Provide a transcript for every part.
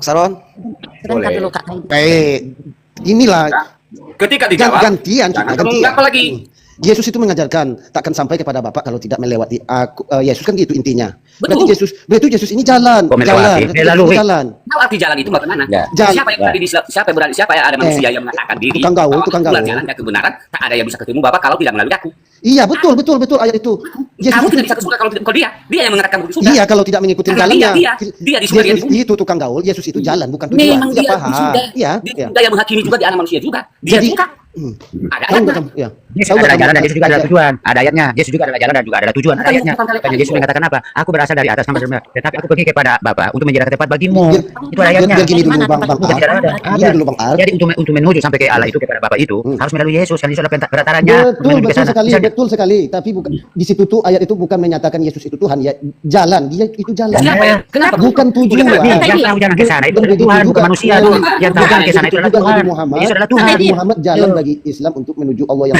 Saron. Sebentar dulu Kak. Baik. Inilah Ketika dijawab, gantian jangan gantian. menunggak lagi. Yesus itu mengajarkan takkan sampai kepada Bapa kalau tidak melewati aku. Yesus kan gitu intinya. Betul. Berarti Yesus ini jalan, melewati, melalui. jalan. Tahu arti jalan itu Mbak Nana? Ya. Siapa yang berada di siapa yang ada manusia yang mengatakan diri tukang gaul, bahwa tukang akulah gaul. jalan dan kebenaran, tak ada yang bisa ketemu Bapak kalau tidak melalui aku. Iya, betul ayat itu. Kamu tidak bisa ke surga kalau tidak ke dia. Dia yang mengatakan ke surga. Iya, kalau tidak mengikuti Karena jalannya. dia di surga, dia Yesus di bumi. itu tukang gaul, Yesus itu jalan, bukan tujuan. Memang Tidak dia paham. di surga. Iya, Dia iya. yang menghakimi juga di anak manusia juga. Dia Jadi, juga. Ada tahu nggak ayatnya. kamu? Ya. Yesus Tahu nggak adalah kamu? jalan dan Yesus juga adalah tujuan. Ada ayatnya. Yesus juga adalah jalan dan juga adalah tujuan. Ada ayatnya. Dan Yesus mengatakan apa? Aku berasal dari atas sampai sebenarnya. Tetapi aku pergi kepada Bapa untuk menjadi tempat bagimu. Itu ada ayatnya. Biar gini dulu Mana Bang tempat Ar. Tidak ada. Gini dulu Bang Ar. Jadi untuk menuju sampai ke Allah itu kepada Bapa itu harus melalui Yesus. Kan Yesus adalah perantaranya. Betul sekali. Tapi bukan di situ tuh ayat itu bukan menyatakan Yesus itu Tuhan, ya jalan. Dia itu jalan. Kenapa ya? Kenapa? Bukan tujuan. Yang tahu jalan ke sana itu adalah Tuhan, bukan manusia. Yang tahu jalan ke sana itu adalah Tuhan. Yesus adalah Tuhan. Nabi Muhammad jalan bagi Islam untuk menuju Allah yang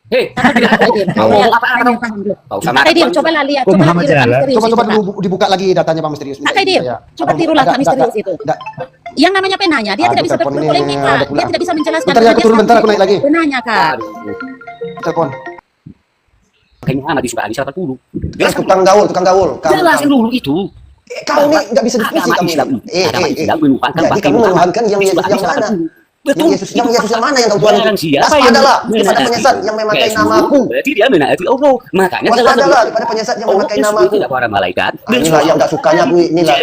Hei, tahu sama. Kak Kaidir, cobalah lihat, Oh, coba Muhammad tiru Kak Jalal. misterius coba itu, Kak. dulu dibuka lagi datanya Bang Misterius. Kak Kaidir, coba tirulah Kak misterius itu. Yang namanya penanya, dia tidak bisa telepon ini berpolemik, ada Kak. pula. Dia tidak bisa menjelaskan. Bentar ya, aku Dia turun bentar, aku naik lagi. Penanya, Kak. Telepon. Kayak Muhammad di surga Ali 80. Jelas tukang gaul. Jelasin dulu itu. Kamu nih nggak bisa diskusi Agama kamu. Islam. Agama Islam menuhankan Jadi kamu menuhankan yang Yesus yang mana? Betul. Yang Yesus yang mana yang kau Tuhan? Waspadalah kepada penyesat yang memakai namaku. Berarti dia menaati Allah. Makanya Waspadalah kepada penyesat yang memakai namaku. tidak para malaikat. Inilah yang nggak sukanya aku, inilah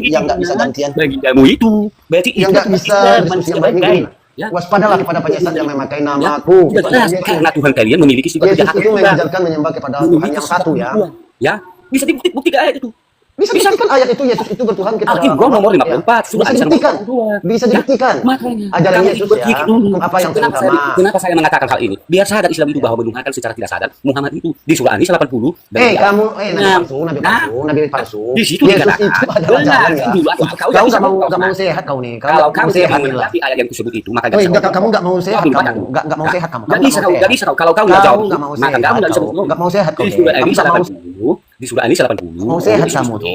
yang nggak bisa gantian. Bagi kamu itu. Berarti Yang nggak bisa diskusi yang baik. Ya. Waspadalah kepada penyesat yang memakai namaku. Jelas, karena Tuhan kalian memiliki sifat Yesus kejahatan. itu mengajarkan menyembah kepada Tuhan yang satu ya. Ya, bisa dibuktikan ayat itu. Bisa dibuktikan ayat itu Yesus itu bertuhan kepada Al-Imran nomor 54 Bisa dibuktikan. Bisa dibuktikan. Makanya Ajaran kamu Yesus berpikir ya. dulu. Apa yang Kenapa terutama? kenapa saya mengatakan hal ini? Biar sadar Islam itu bahwa menuhankan secara tidak sadar Muhammad itu di surah An-Nisa 80. Nabi palsu. Di situ Yesus dikatakan. itu adalah jalan ya. Kau nggak mau sehat kau nih. Kalau kamu tidak sehat. mengerti ayat yang tersebut itu, maka Kamu nggak mau sehat kamu. Nggak mau sehat kamu. Nggak bisa kau. Kalau kau nggak jawab, nggak mau maka sehat. kamu nggak bisa Nggak mau sehat kau. Di surah An-Nisa 80. Di surah An-Nisa 80. Mau sehat kamu tuh.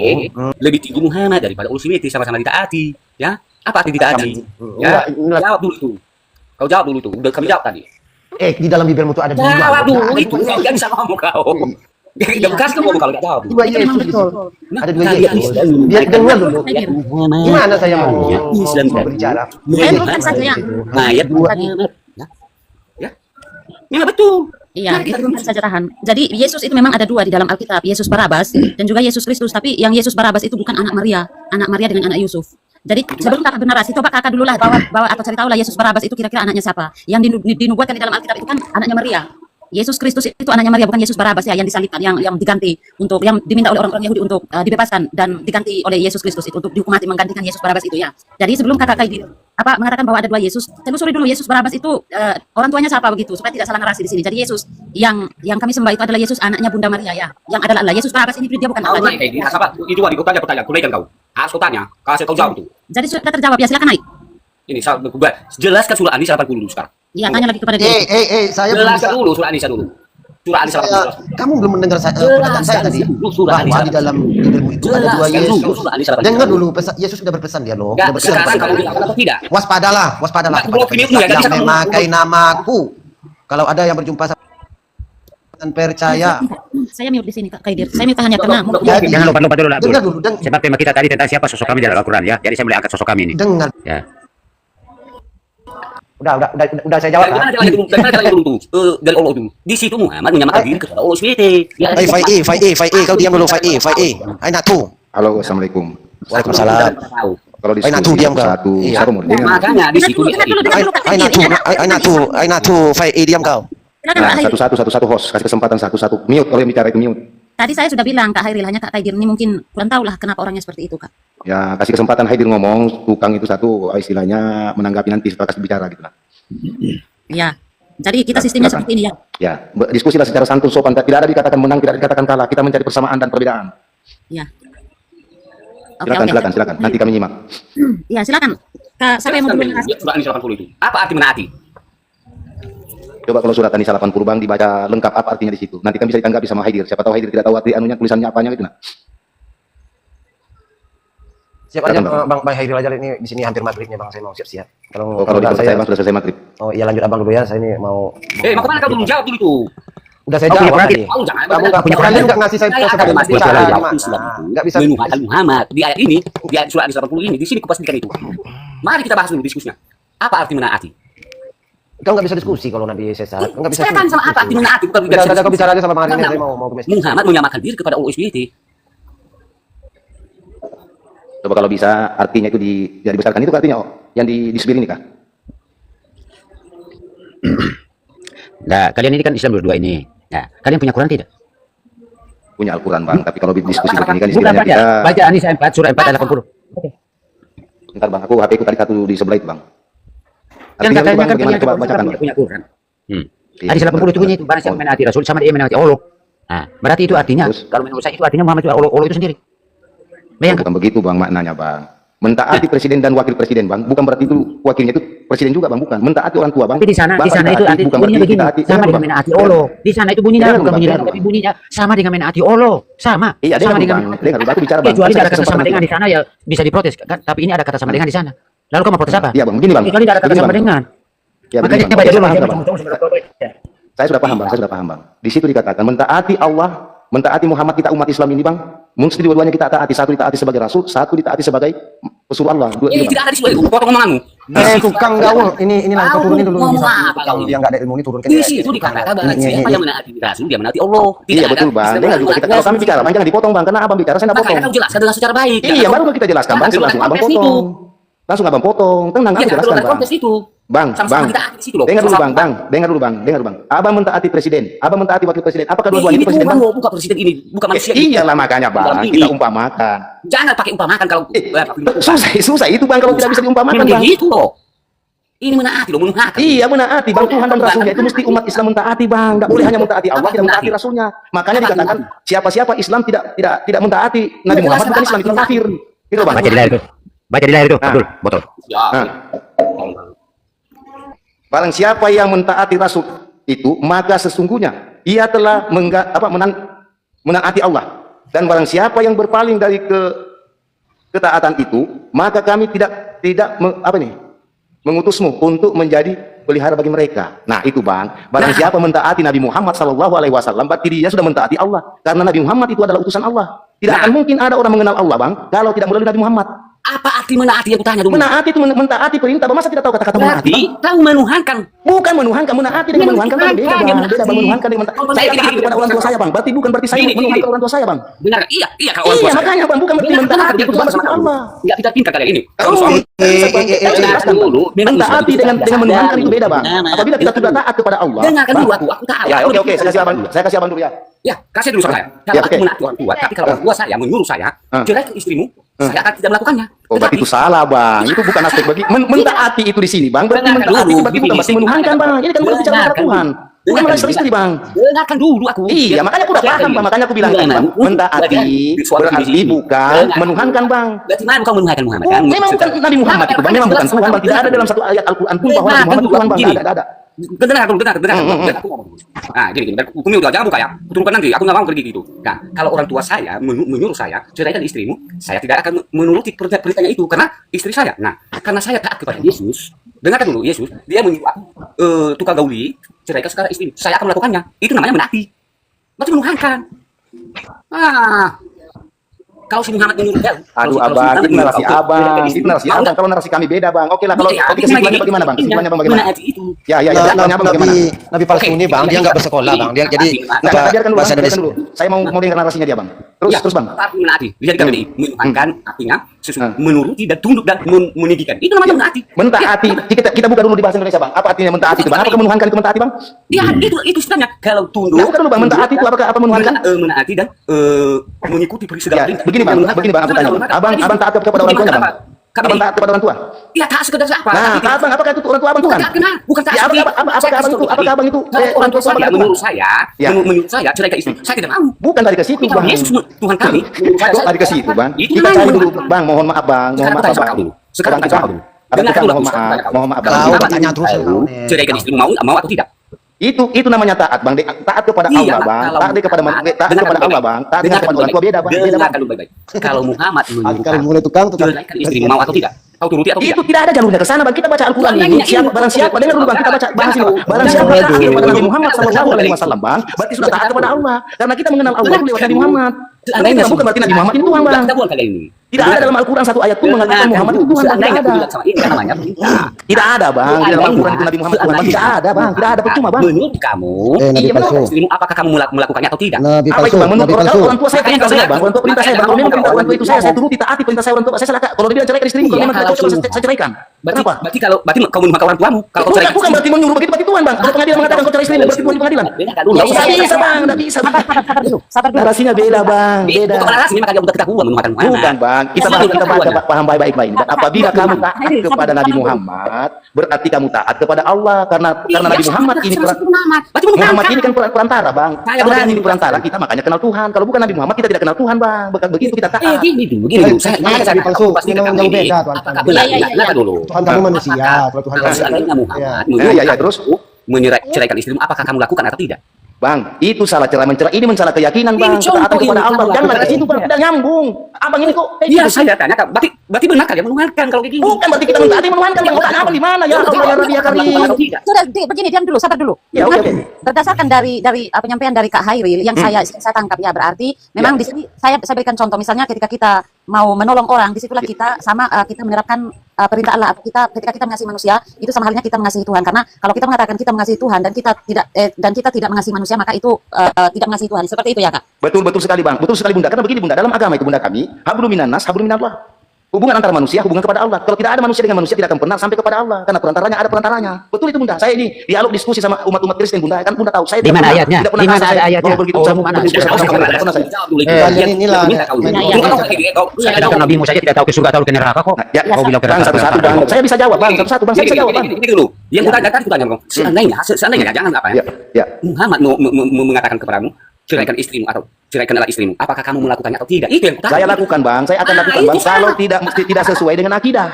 Lebih tinggi Muhammad daripada Ulusiwiti, sama-sama ditaati. Ya, apa arti ditaati? Ya, jawab dulu tuh. Kau jawab dulu tuh. Udah kami jawab tadi. Di dalam bibirmu tuh ada dua. Jawab dulu itu. Nggak bisa ngomong kau. Nggak kasih ngomong kalau nggak jawab. Dua Yesus itu. Ada dua Yesus. Biar dengar dulu. Gimana saya mau berbicara? Saya teruskan saja ya. Ayat Muhammad. Ya, memang betul. Iya, kita teruskan saja tahan. Jadi Yesus itu memang ada dua di dalam Alkitab, Yesus Barabas dan juga Yesus Kristus. Tapi yang Yesus Barabas itu bukan anak Maria dengan anak Yusuf. Jadi sebelum kakak bernarasi, coba kakak dulu lah bawa atau cari tahu lah Yesus Barabas itu kira-kira anaknya siapa? Yang dinubuatkan di dalam Alkitab itu kan anaknya Maria. Yesus Kristus itu anaknya Maria, bukan Yesus Barabas ya yang disalibkan, yang diganti untuk yang diminta oleh orang-orang Yahudi untuk dibebaskan dan diganti oleh Yesus Kristus itu untuk dihukum mati menggantikan Yesus Barabas itu ya. Jadi sebelum kakak Kaidir mengatakan bahwa ada dua Yesus, telusuri dulu Yesus Barabas itu orang tuanya siapa begitu supaya tidak salah narasi di sini. Jadi Yesus yang kami sembah itu adalah Yesus anaknya Bunda Maria ya, yang adalah Allah. Yesus Barabas ini dia bukan Allah. Itu aku tanya pertanyaan, kulaikan kau. Harus kau tanya, kasih kau jawab itu. Jadi sudah terjawab ya, silakan naik. Ini jelaskan surah An-Nisa 80 dulu sekarang. Iya, tanya lagi kepada dia. Saya belum Jelaskan bisa. dulu surah An-Nisa dulu. Surah An-Nisa 80. Kamu belum mendengar perkataan saya tadi. Bahwa di dalam Bibelmu itu ada dua Yesus. Dengar dulu, Yesus sudah berpesan dia loh. Sudah berpesan Sekarang kamu kepada bilang atau tidak? Waspadalah kepada penyesat yang memakai namaku. Kalau ada yang berjumpa dan percaya. Saya mute di sini Kak Kaidir. Saya minta hanya tenang. Jadi, Jangan lupa dulu lah. dengar dulu, Sebab tema kita tadi tentang siapa sosok kami dalam Al-Quran ya. Jadi saya mulai angkat sosok kami ini. dengar. Ya. Udah saya jawab. Dari Allah itu. Di situ Muhammad menyamakan diri kepada Allah SWT. Fai, kau diam dulu, Fai. Natu. Halo, assalamualaikum. Waalaikumsalam. Kalau Ay, Natu, diam kau. satu Iya. satu umur dia. Makanya di situ Natu, Fai, diam kau. Silakan Nah, Kak Kaidir. satu host kasih kesempatan satu mute kalau yang bicara itu mute. Tadi saya sudah bilang Kak Hairil, hanya Kak Kaidir ini mungkin kurang tahu lah kenapa orangnya seperti itu Kak. Ya kasih kesempatan Haidir ngomong, tukang itu satu istilahnya menanggapi nanti setelah kasih bicara gitu lah. Ya. Jadi kita sistemnya seperti ini ya. Ya, diskusilah secara santun sopan. Tidak ada dikatakan menang, tidak dikatakan kalah. Kita mencari persamaan dan perbedaan. Ya. Oke. Silakan. Nanti kami nyimak. Ya, silakan. Kak, siapa yang mau dulu? Surah An-Nisa 80 itu. Apa arti menaati? Coba kalau surat An-Nisa 80 Bang dibaca lengkap apa artinya di situ. Nanti kan bisa ditanggapi sama Haidir. Siapa tahu Haidir tidak tahu arti anunya tulisannya apanya gitu nah. Siap aja Bang Hairil aja ini di sini hampir maghribnya Bang, saya mau siap-siap. Oh, kalau di enggak, saya Bang sudah selesai maghrib. Oh iya lanjut Abang dulu ya, saya ini mau. Mau kemana kau belum jawab dulu tuh? Udah saya Oh, punya jawab Quran, tadi. Oh, jangan. Kamu nggak punya Quran, enggak ngasih saya ada mas bicara Islam gimana? itu. Nggak bisa. Menuhankan Muhammad di ayat ini, di ayat surah 80 ini, di sini kupastikan itu. Mari kita bahas dulu diskusinya. Apa arti menaati? Kau nggak bisa diskusi kalau Nabi sesat. Nggak bisa. Saya kan sama apa arti menaati, bukan Udah kau bicara aja sama Bang Hairil, saya mau ke masjid. Muhammad menyamakan diri kepada Allah SWT. Coba kalau bisa artinya itu dibesarkan itu artinya yang disebut ini kah? Nah, kalian ini kan Islam berdua ini. Nah, kalian punya Quran tidak? Punya Al-Quran Bang, tapi kalau diskusi begini kan Bukan istilahnya baca. kita. Baca An-Nisa 4 surah 4 ayat 80. Oke. Bentar Bang, aku HP ku tadi satu di sebelah itu Bang. Kan Artinya itu katanya Bang, kan bagaimana kalian coba bacakan Bang. punya Quran. Iya, Hadis 80 itu bunyi itu barang siapa menaati Rasul sama dia menaati Allah. Nah, berarti itu artinya Terus? kalau menurut saya itu artinya Muhammad itu Allah itu sendiri. Bayangkan. Bukan begitu Bang maknanya Bang. Mentaati presiden dan wakil presiden Bang, bukan berarti itu wakilnya itu presiden juga Bang, bukan. Mentaati orang tua Bang. Tapi di sana Bapak itu ditaati, arti bukan bunyinya berarti begini, ditaati. sama Dengar dengan Bang. menaati Allah. Di sana itu bunyinya Dengar bukan Bang, bunyinya, dengar tapi Bang. bunyinya sama dengan menaati Allah. Sama. Iya, sama dengar dengan Bang. Dengar Bang, aku bicara Bang. kecuali Saya ada kata kesempatan sama dengan itu. di sana ya bisa diprotes kan, tapi ini ada kata sama dengan di sana. Lalu kamu protes apa? Iya Bang, begini Bang. Kecuali ada kata Begini, sama Bang. dengan. Ya, Makanya begini, Bang. baca dulu Saya Mas. paham, Bang. Saya sudah paham Bang, saya sudah paham Bang. Di situ dikatakan mentaati Allah, mentaati Muhammad kita umat Islam ini Bang. Mesti dua-duanya kita taati, satu ditaati sebagai rasul, satu ditaati sebagai pesuruh Allah. Dua, Ini Bang. tidak ada di situ, potong omonganmu. Tukang gaul. Ini lah kau turunin dulu Ngomong bisa. apa Tukang kau? dia enggak ada ilmu ini turunkan. Di situ dikatakan bahwa siapa yang menaati Rasul, dia menaati Allah. Tidak Iya ada betul Bang. istilah Dengar juga kita kalau kami bicara Bang jangan dipotong Bang. Karena Abang bicara saya enggak Makanya potong. kau jelaskan dengan secara baik. Iya, baru kita jelaskan Bang, langsung Abang potong. Langsung Abang potong. Tenang, Iya, aku jelaskan Bang. konteks itu. Bang, Sama-sama Bang, kita di situ loh. dengar dulu Sama-sama. Bang, dengar dulu Bang. Abang mentaati presiden, Abang mentaati wakil presiden. Apakah dua-duanya Ini itu presiden bukan Bang? loh, bukan presiden ini, bukan manusia. Iyalah makanya Bang, Bukan kita ini. umpamakan. Jangan pakai umpamakan kalau Susah itu Bang kalau tidak bisa diumpamakan Bang. Gitu loh. Ini menaati loh, menuhankan. Iya menaati Bang, Tuhan dan Rasulnya itu mesti umat Islam mentaati Bang. Tidak boleh hanya mentaati Allah, tidak mentaati Rasulnya. Makanya dikatakan siapa-siapa Islam tidak mentaati Nabi Muhammad bukan Islam, itu kafir. Itu Bang. Baca di layar itu. Baca di layar itu, Abdul, botol. Ya. Nah. Barang siapa yang mentaati Rasul itu, maka sesungguhnya ia telah menaati Allah. Dan barang siapa yang berpaling dari ketaatan itu, maka kami tidak mengutusmu untuk menjadi pelihara bagi mereka. Nah itu Bang, barang siapa mentaati Nabi Muhammad SAW, berarti dia sudah mentaati Allah. Karena Nabi Muhammad itu adalah utusan Allah. Tidak akan mungkin ada orang mengenal Allah Bang, kalau tidak melalui Nabi Muhammad. Apa arti menaati yang kutanya dulu? Menaati itu mentaati perintah. Masa tidak tahu kata-kata menaati? Berarti Bang? tahu menuhankan. Bukan menuhankan, menaati dengan menuhankan kan beda Bang. Beda Bang, menuhankan dengan mentaati. Saya taat kepada orang tua saya Bang. Berarti bukan berarti saya menuhankan orang tua saya Bang. Benar, iya kalau orang tua Iya saya. makanya Bang, bukan berarti mentaati kepada Allah. Enggak kita pintar kalian ini. Oh, dengarkan dulu. mentaati dengan menuhankan itu beda Bang. Apabila kita sudah taat kepada Allah. Dengarkan dulu aku tahu. Ya oke, saya kasih abang dulu. Saya kasih abang dulu ya. Ya, kasih dulu sama saya. Kalau Ya, aku oke. menaati orang tua, tapi kalau orang tua saya menyuruh saya, cerai ke istrimu, saya akan tidak melakukannya. Oh berarti itu salah Bang. Itu bukan aspek bagi mentaati itu di sini Bang. Berarti Dengarkan mentaati dulu, berarti bukan berarti menuhankan Bang. Ini kan bukan bicara tentang Tuhan. Bukan masalah istri Bang. Dengarkan dulu aku. Iya, makanya aku udah paham Bang. Makanya aku bilang tadi Bang, mentaati berarti bukan menuhankan Bang. Berarti mana kau menuhankan Muhammad kan? Memang bukan Nabi Muhammad itu Bang. Memang bukan Tuhan Bang. Tidak ada dalam satu ayat Al-Quran pun bahwa Nabi Muhammad itu Tuhan Bang. Tidak ada. Dengar dulu, dengar. Aku ngomong dulu. Nah, gini, hukumnya udah jangan buka ya. Turunkan nanti. Aku nggak mau pergi gitu. Nah, kalau orang tua saya menyuruh saya ceraikan istrimu, saya tidak akan menuruti perintahnya itu karena istri saya. Nah, karena saya taat kepada Yesus. Dengarkan dulu, Yesus. Dia menyuruh aku tukang gauli ceraikan sekarang istri. Saya akan melakukannya. Itu namanya menaati. Berarti menuhankan. Kalau si Muhammad menyuruh jauh. Aduh abang, itu narasi abang. Itu narasi abang. Kalau narasi kami beda Bang. Oke lah, kalau kesimpulannya bagaimana Bang? Kesimpulannya Bang bagaimana? Ya, kesimpulannya Abang bagaimana? Nabi palsu ini Bang, dia nggak bersekolah Bang. Dia jadi Nah, biarkan dulu, bahasa biarkan Indonesia. dulu. Saya mau dengar narasinya dia Bang. Terus Bang. Tapi menaati. Dijadikan tadi menuhankan artinya menuruti dan tunduk dan meninggikan. Itu namanya menaati. Mentaati. Kita buka dulu di bahasa Indonesia Bang. Apa artinya mentaati itu Bang? Apakah menuhankan itu mentaati Bang? Ya, itu istilahnya. Kalau tunduk. Nah, bukan dulu Bang, mentaati itu apa menuhankan? Menaati dan mengikuti Ya, segala perintah. begini Bang, aku tanya Bang. Abang taat kepada orang tuanya Bang? Abang taat kepada orang tua? Ya, taat sekedar siapa? Nah, taat Bang, apakah itu orang tua Abang Tuhan? Bukan taat. Ya, apakah Abang itu orang tua saya menyuruh saya, Ya. menyuruh saya ceraikan istri. Saya tidak mau. Bukan dari ke situ Bang. Yesus Tuhan kami. Kok dari ke situ Bang? Itu Kita cari namanya dulu Bang, mohon maaf Bang, mohon maaf Bang. Sekarang kita Abang kita mohon maaf Bang. Kau tanya terus. ceraikan istri mau atau tidak? Itu namanya taat, Bang. Taat kepada Iya, Allah, Bang. kalau Taat kepada Muhammad, taat dengarkan kepada Allah, baik-baik. Bang. Taat Dengarkan kepada orang tua beda, Bang. Beda, Bang. Dengarkan dulu baik-baik. Kalau Muhammad Kalau menyuruh mulai tukang ceraikan istrimu, mau atau tidak? Kau turuti atau Itu tidak? tidak ada jalurnya ke sana, Bang. Kita baca Al-Qur'an Makanya ini. ini Siapa barang siapa? Dengar dulu, Bang. Kita baca bahas ini. Barang siapa taat kepada Nabi Muhammad sallallahu alaihi wasallam, Bang, berarti sudah taat kepada Allah. Karena kita mengenal Allah lewat Nabi Muhammad. Seandainya Bukan berarti Nabi Muhammad itu Tuhan, Bang. Kita bukan kali ini. Tidak ada dalam Al-Qur'an satu ayat pun mengatakan Muhammad itu Tuhan, Bang. Tidak ada. Ini kan namanya perintah. Tidak ada, Bang. Di dalam Al-Qur'an itu Nabi Muhammad Tuhan, Bang. Tidak ada, Bang. Tidak ada, percuma, Bang. Menurut kamu, Nabi Iya, benar. palsu. istrimu apakah kamu melakukannya atau tidak? Nabi Apa palsu, itu, Bang? Menurut Nabi orang, palsu. orang tua saya perintah saya, Bang. Orang tua perintah saya, Bang. Kalau memang perintah orang tua itu saya turuti, taati perintah saya orang tua. Saya silakan. Kalau dia bilang ceraikan istrimu, kalau Iya, memang tidak kalau cocok, suruh. saya ceraikan. Kenapa? Berarti kau menuhankan orang tuamu. Kalau kau Bukan, ceraikan bukan berarti menyuruh begitu berarti Tuhan, Bang. Kalau pengadilan mengatakan kau cerai istrimu, berarti Tuhan di pengadilan. Dengarkan dulu. Nggak bisa, Bang. Nggak bisa, Bang. Sabar dulu, sabar dulu. Narasinya beda, Bang. Beda. Bukan narasi, maka dia udah kita kuat menuhankan Muhammad. Bukan, Bang. Kita paham baik-baik, Bang. Dan apabila kamu taat kepada Nabi Muhammad, berarti kamu taat kepada Allah karena Nabi Muhammad ini Muhammad ini kan perantara, Bang. Karena ini perantara kita makanya kenal Tuhan. Kalau bukan Nabi Muhammad kita tidak kenal Tuhan, Bang. Bukan begitu kita taat. Gini dulu. Saya Nabi palsu. pasti Ini memang jauh beda, Tuan. apakah benar? Iya, iya, Dengarkan dulu. Tuhan kamu manusia, kalau Tuhan Kalau kamu seandainya Muhammad Iya, terus? ceraikan istrimu, apakah kamu lakukan atau tidak? Bang, itu salah cerai mencerai. Ini mensalah keyakinan, Bang. Ini contoh Ketaatan kepada ini, Allah. kamu Jangan lakukan. ke situ, Bang. Tidak nyambung. Abang ini kok kayak Iya, gitu sih? saya tanya, berarti benar kalian menuhankan kalau kayak gini? Bukan berarti kita mentaati menuhankan, Bang. Otaknya apa di mana? Ya Allah, ya Rabbi, ya Karim. Sudah, begini, diam dulu, sabar dulu. Ya, oke, oke. Berdasarkan dari penyampaian dari Kak Hairil yang saya tangkap ya, berarti memang di sini saya berikan contoh, misalnya ketika kita mau menolong orang, disitulah kita sama kita menerapkan perintah Allah. Ketika kita mengasihi manusia, itu sama halnya kita mengasihi Tuhan. Karena kalau kita mengatakan kita mengasihi Tuhan dan kita tidak mengasihi manusia, maka itu tidak mengasihi Tuhan. Seperti itu ya, Kak? Betul sekali, Bang. Betul sekali, Bunda. Karena begini, Bunda, dalam agama itu, Bunda, kami hablum minan nas, hablum minallah. Hubungan antara manusia, hubungan kepada Allah. Kalau tidak ada manusia dengan manusia, tidak akan pernah sampai kepada Allah. Karena perantaranya ada perantaranya. Betul itu, Bunda. Saya ini dialog diskusi sama umat-umat Kristen, Bunda. Kan Bunda tahu. Saya Di mana ayatnya? Tidak pernah Di mana rasa ada saya ayatnya? mau begitu Oh, saya mana? berdiskusi sama orang. Tidak pernah saya. Kalian inilah Saya datang nabimu saja tidak tahu ke surga atau ke neraka kok. Ya, Kau bilang ke Bang, neraka. satu-satu, Bang. Saya bisa jawab, Bang. Satu-satu, Bang. Saya bisa jawab, Bang. Ini dulu. Yang kita tadi tanya, Bang. Seandainya jangan apa Ya, ya? ya. Muhammad mengatakan kepadamu, ceraikan istrimu atau ceraikanlah istrimu. Apakah kamu melakukannya atau tidak? Itu yang kutanya. Saya lakukan, Bang. Saya akan lakukan, Bang. itu Kalau sama. tidak sesuai dengan akidah.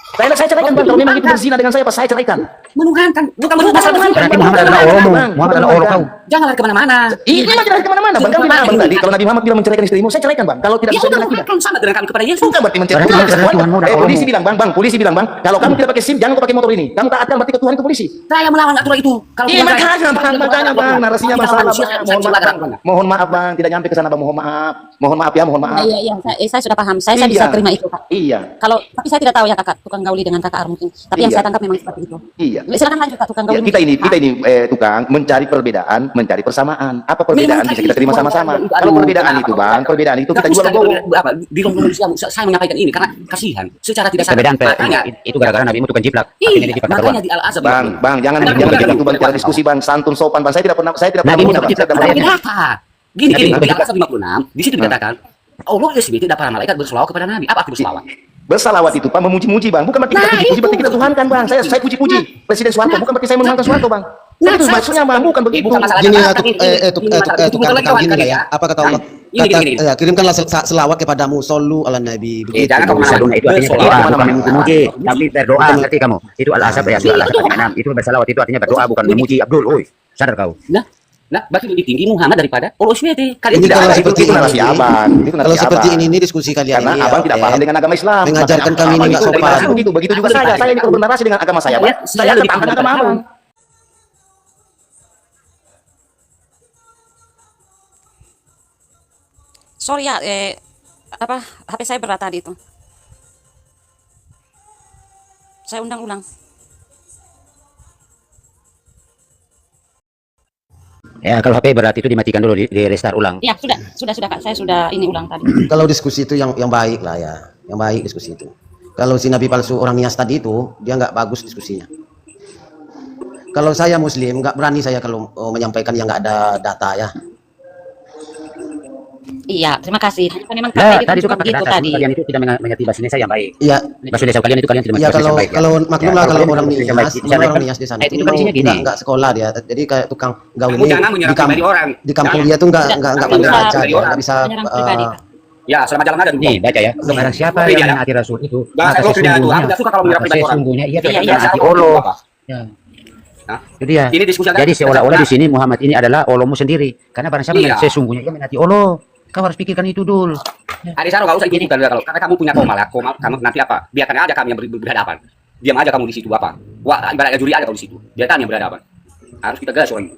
Saya ceraikan, Bang. Kalau memang itu berzina dengan saya, saya ceraikan. Menuhankan, bukan menuhankan. Berarti Muhammad adalah oromu. Muhammad adalah oro kau. Jangan lari kemana-mana. Ini mah tidak kemana-mana, Bang. Kami bilang, Bang, tadi kalau Nabi Muhammad bilang menceraikan istrimu, saya ceraikan, Bang. Kalau tidak Ya sesuai sudah, dengan akidah. kan sama dengan kami kepada Yesus. Bukan berarti menceraikan. Berarti Tuhanmu adalah Polisi oromu. bilang, Bang, polisi bilang, Bang, kalau kamu tidak pakai SIM, jangan kau pakai motor ini. Kamu taatkan berarti ke Tuhan itu polisi. Saya melawan aturan itu. Kalau Iya, Tuhan makanya, Bang, narasinya Kalau masalah, manusia, Bang. saya Mohon maaf, Bang. Mohon maaf, Bang. Tidak nyampe ke sana, Bang. Mohon maaf. Mohon maaf ya, mohon maaf. Iya, saya sudah paham. Saya bisa Iya. terima itu, Kak. Iya. Tapi saya tidak tahu ya, Kakak, tukang gauli dengan Kakak Ar mungkin. Tapi yang Iya. saya tangkap memang seperti itu. Iya. Silakan lanjut, Kak, tukang Ya, gauli. kita ini tukang mencari perbedaan, mencari persamaan. Apa perbedaan bisa kita terima sama-sama. Kalau perbedaan itu, Bang, perbedaan itu kita jual logo. Apa di ruang manusia saya menyampaikan ini karena kasihan secara tidak sadar. Perbedaan Makanya itu gara-gara nabimu tukang jiplak. iya, Akhirnya dia jiplak keluar. makanya di Al-Azhar Bang, jangan begitu, Bang. Cara diskusi, Bang. Santun sopan, Bang. Saya tidak pernah Nabi punya, Bang. Muhammad Saya tidak Tapi pernah. kenapa? Gini, Nabi di Muhammad. Al-Azhar 56 di situ dikatakan Allah SWT tidak para malaikat berselawat kepada Nabi. Apa arti berselawat? Bersalawat itu, Pak, memuji-muji, Bang. Bukan berarti kita puji-puji, berarti kita tuhankan, Bang. Saya puji-puji Presiden Soeharto, bukan berarti saya menuhankan Soeharto, Bang. Itu maksudnya, Bang, bukan begitu. Bukan masalah Gini kata-kata lah, ini. tukang gini lah ya. Apa kata Allah? Gini. Kirimkanlah selawat kepadamu, sallu ala nabi. Begitu. jangan kamu Bersalawat itu artinya berdoa, Bersolawat. bukan memuji. Tapi berdoa, ngerti kamu? Itu Al-Azhar ya, surah Al-Azhar ayat 6. Itu bersalawat itu artinya berdoa, bukan memuji Abdul. Oi, sadar kau. Nah, berarti lebih tinggi Muhammad daripada Allah SWT. Kalian Ini tidak kalau ada seperti itu narasi ini, abang. Itu narasi kalau seperti abang. ini diskusi kalian Karena ini, abang tidak paham dengan agama Islam. mengajarkan Makanya kami ini abang nggak itu dari sopan. narasi begitu juga saya ini kalau bernarasi dengan agama saya, Bang. Saya lebih tentang paham agama daripada abang. Sorry ya, HP saya berat tadi itu. Saya undang ulang. Ya, kalau HP berat itu dimatikan dulu, di restart ulang. Ya, sudah Kak. Saya sudah ini ulang tadi. Kalau diskusi itu yang baik lah ya, yang baik diskusi itu. Kalau si nabi palsu orang Nias tadi itu, dia nggak bagus diskusinya. Kalau saya Muslim, nggak berani saya kalau menyampaikan yang nggak ada data ya. Iya, terima kasih. Memang Nah, Kak tadi itu kan begitu kata tadi. kalian itu tidak mengerti bahasa Indonesia yang baik. Iya, Bahasa Indonesia kalian itu kalian tidak iya mengerti bahasa kalau Indonesia yang baik. kalau maklum lah kalau kalian orang tidak mengerti Nias, bahasa Indonesia orang baik. Nias di sana Itu itu kan isinya gini. nggak sekolah dia. Jadi kayak tukang gaul Kamu ini jangan menyerang pribadi orang. di kampung Jangan. dia tuh nggak Tidak pandai bisa baca dia, nggak bisa menyerang pribadi, Kak. Ya, selamat jalan aja dulu. Nih, baca ya. Barang siapa Tapi yang dia- menaati Rasul itu, Bahasa maka Rasul dia itu, aku tidak suka kalau menyerang pribadi orang. sesungguhnya ia Iya, telah iya. menaati Allah. Apa? Ya. Hah? Itu dia. Ini diskusi agama. Jadi seolah-olah di sini Muhammad ini adalah Allahmu sendiri. Karena barang siapa Iya. yang sesungguhnya ia menaati Allah. Kau harus pikirkan itu dul. Adik Saro, gak usah ikut-ikutan kalau karena kamu punya komal ya. Komal kamu nanti apa? Biarkan aja kami yang berhadapan. Diam aja kamu di situ apa? Wah, ibaratnya juri aja kamu di situ. Biarkan yang berhadapan. Harus kita gas orang itu.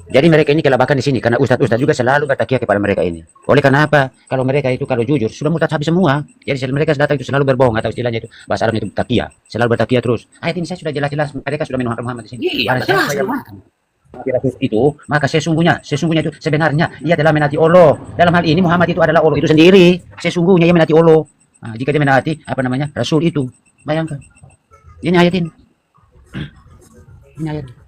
Jadi mereka ini kelabakan di sini karena ustadz-ustadz juga selalu bertakia kepada mereka ini. Oleh karena apa? Kalau mereka itu kalau jujur sudah murtad habis semua. Jadi mereka datang itu selalu berbohong atau istilahnya itu bahasa Arabnya itu takia, selalu bertakia terus. Ayat ini saya sudah jelas-jelas mereka sudah menuhankan Muhammad di sini. Iya, Barang siapa yang menaati Rasul itu, maka sesungguhnya itu sebenarnya ia adalah menaati Allah. Dalam hal ini Muhammad itu adalah Allah itu sendiri. Sesungguhnya ia menaati Allah. Nah, jika dia menaati apa namanya Rasul itu, bayangkan. Ini ayat ini. Ini ayat.